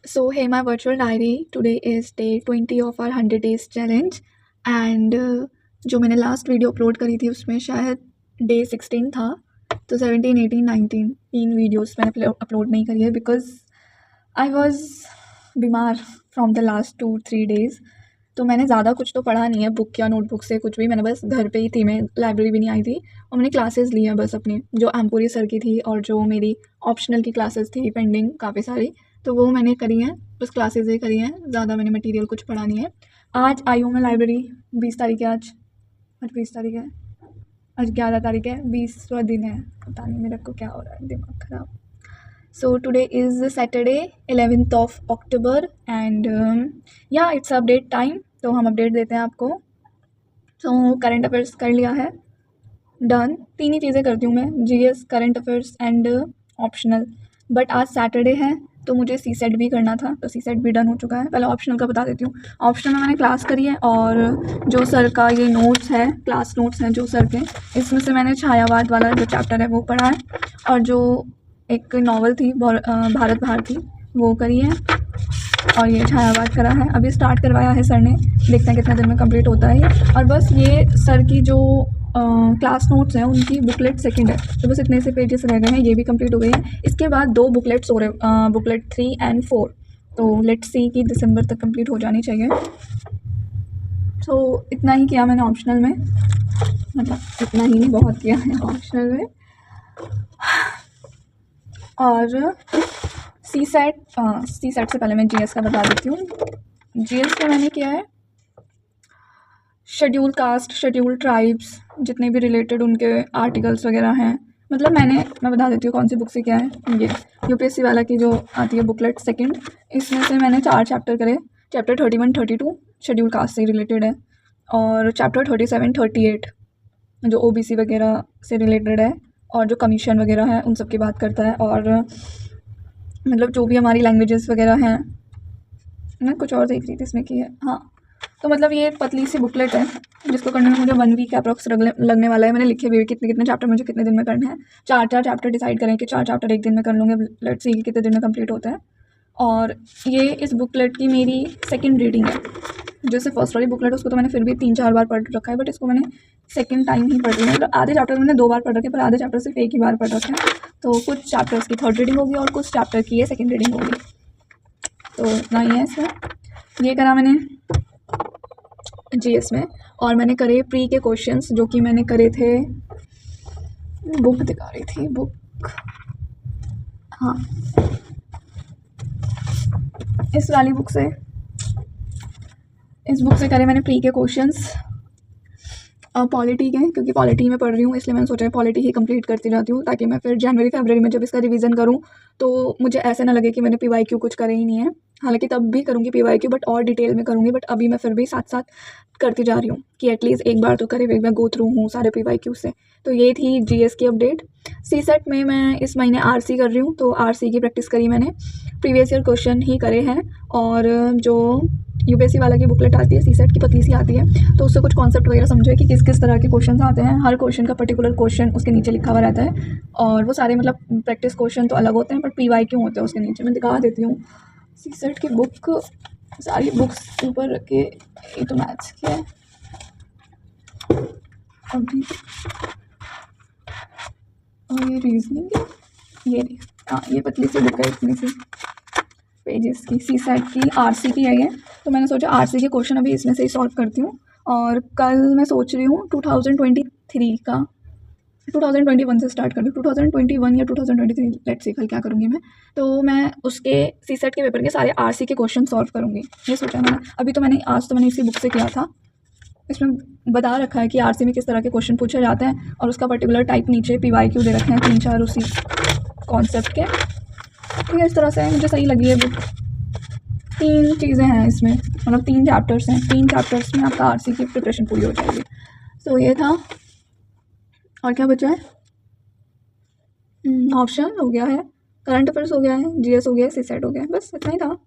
So, hey, my virtual diary. Today is day 20 of our 100 days challenge. And जो मैंने last video upload करी थी उसमें शायद डे 16 था, तो 17, 18, 19 तीन वीडियोस मैंने अपलोड नहीं करी है बिकॉज आई वॉज बीमार फ्रॉम द लास्ट 2-3 डेज़। तो मैंने ज़्यादा कुछ तो पढ़ा नहीं है बुक या नोटबुक से, कुछ भी। मैंने बस घर पे ही थी, मैं लाइब्रेरी भी नहीं आई थी, और मैंने क्लासेस ली हैं बस अपनी, जो एमपुरी सर की थी और जो मेरी ऑप्शनल की क्लासेस थी पेंडिंग काफ़ी सारी, तो वो मैंने करी हैं। बस क्लासेस ही करी हैं, ज़्यादा मैंने मटेरियल कुछ पढ़ा नहीं है। आज आई हूँ मैं लाइब्रेरी। 20 तारीख है आज 20 तारीख है, आज 11 तारीख है, 20वां दिन है। पता नहीं मेरे को क्या हो रहा है, दिमाग ख़राब। So today is Saturday 11th of October and yeah it's update time, तो हम अपडेट देते हैं आपको। तो करंट अफेयर्स कर लिया है, डन। तीन ही चीज़ें करती हूँ मैं, GS, current affairs and optional. But आज सैटरडे है तो मुझे सी सेट भी करना था, तो सी सेट भी डन हो चुका है। पहले ऑप्शनल का बता देती हूँ। ऑप्शनल में मैंने क्लास करी है, और जो सर का ये नोट्स है, क्लास नोट्स हैं जो सर के, इसमें से मैंने छायावाद वाला जो चैप्टर है वो पढ़ा है, और जो एक नॉवल थी भारत भारती, वो करी है, और ये छायावाद करा है। अभी स्टार्ट करवाया है सर ने, देखते हैं कितने दिन में कंप्लीट होता है। और बस ये सर की जो क्लास नोट्स हैं उनकी बुकलेट सेकंड है, तो बस इतने से पेजेस रह गए हैं, ये भी कंप्लीट हो गई है। इसके बाद 2 बुकलेट्स हो रहे, बुकलेट 3 एंड 4, तो लेट्स सी कि दिसंबर तक कंप्लीट हो जानी चाहिए। तो इतना ही किया मैंने ऑप्शनल में, मतलब इतना ही नहीं, बहुत किया है ऑप्शनल में। और सी सेट से पहले मैं जीएस का बता देती हूँ। जीएस में मैंने किया है शेड्यूल कास्ट, शेड्यूल ट्राइब्स, जितने भी रिलेटेड उनके आर्टिकल्स वगैरह हैं। मतलब मैं बता देती हूँ कौन सी बुक से क्या है। ये यूपीएससी वाला की जो आती है बुकलेट सेकंड, इसमें से मैंने 4 चैप्टर करे। चैप्टर 31, 32 शेड्यूल कास्ट से रिलेटेड है, और चैप्टर 37, 38 जो ओबीसी वगैरह से रिलेटेड है, और जो कमीशन वगैरह है उन सब की बात करता है। और मतलब जो भी हमारी लैंग्वेजेस वगैरह हैं, मैं कुछ और देख रही थी इसमें की है, हाँ। तो मतलब ये पतली सी बुकलेट है जिसको करने में मुझे 1 वीक अप्रॉक्स लगने वाला है। मैंने लिखे हुए कितने कितने चैप्टर मुझे कितने दिन में करने हैं। 4 चैप्टर डिसाइड करें कि 4 चैप्टर एक दिन में कर लूँगे, लेट्स सी कितने दिन में कंप्लीट होता है। और ये इस बुकलेट की मेरी सेकंड रीडिंग है। जैसे फर्स्ट वाली बुकलेट उसको तो मैंने फिर भी 3-4 बार पढ़ रखा है, बट इसको मैंने सेकंड टाइम ही पढ़ रही हूँ। मतलब आधे चैप्टर मैंने 2 बार पढ़ रखे, पर आधे चैप्टर सिर्फ एक ही बार पढ़ रखे हैं। तो कुछ चैप्टर्स की थर्ड रीडिंग होगी और कुछ चैप्टर की ये सेकंड रीडिंग होगी। तो इतना ही है इसमें। ये करा मैंने जीएस में, और मैंने करे प्री के क्वेश्चंस, जो कि मैंने करे थे, बुक दिखा रही थी बुक, हाँ, इस वाली बुक से, इस बुक से करे मैंने प्री के क्वेश्चंस। पॉलिटी के, क्योंकि पॉलिटी में पढ़ रही हूँ इसलिए मैंने सोचा पॉलिटी ही कंप्लीट करती जाती हूँ, ताकि मैं फिर जनवरी फरवरी में जब इसका रिवीजन करूँ तो मुझे ऐसे ना लगे कि मैंने पीवाईक्यू कुछ करे ही नहीं है। हालांकि तब भी करूँगी पीवाईक्यू, बट और डिटेल में करूँगी। बट अभी मैं फिर भी साथ साथ करती जा रही हूँ कि एटलीस्ट एक बार तो करे, एक बार गो थ्रू हूँ सारे पीवाईक्यू से। तो ये थी जीएस की अपडेट। सी सेट में मैं इस महीने आरसी कर रही हूँ, तो आरसी की प्रैक्टिस करी मैंने, प्रीवियस ईयर क्वेश्चन ही करे हैं। और जो यूपीएससी वाला की बुकलेट आती है, सी सेट की पतली सी आती है, तो उससे कुछ कॉन्सेप्ट वगैरह समझे कि किस किस तरह के क्वेश्चन आते हैं। हर क्वेश्चन का पर्टिकुलर क्वेश्चन उसके नीचे लिखा हुआ रहता है, और वो सारे मतलब प्रैक्टिस क्वेश्चन तो अलग होते हैं, बट पीवाईक्यू होते हैं उसके नीचे। मैं दिखा देती हूँ सी सेट की बुक, सारी बुक्स ऊपर रख के। ये तो मैथ्स की है अभी, और ये रीजनिंग है, ये हाँ, ये पतली सी बुक है, इतनी सी पेजेस की। सी सेट की आरसी की है ये, तो मैंने सोचा आरसी के क्वेश्चन अभी इसमें से ही सॉल्व करती हूँ। और कल मैं सोच रही हूँ 2023 का, 2021 से स्टार्ट कर दूँ, 2021 या 2023, लेट्स सी कल क्या करूँगी मैं। तो मैं उसके सी सेट के पेपर के सारे आरसी के क्वेश्चन सॉल्व करूँगी, ये सोचा मैंने। अभी तो मैंने आज तो मैंने इसी बुक से किया था, इसमें बता रखा है कि आरसी में किस तरह के क्वेश्चन पूछे जाते हैं, और उसका पर्टिकुलर टाइप नीचे पीवाईक्यू दे रखे हैं 3-4 उसी कॉन्सेप्ट के। तो इस तरह से मुझे सही लगी है बुक। 3 चीज़ें हैं इसमें, मतलब 3 चैप्टर्स हैं, 3 चैप्टर्स में आपका आरसी की प्रिपरेशन पूरी हो जाएगी। तो ये था, और क्या बचा है, ऑप्शन हो गया है, करंट अफेयर्स हो गया है, जीएस हो गया है, सी सेट हो गया है, बस इतना ही था।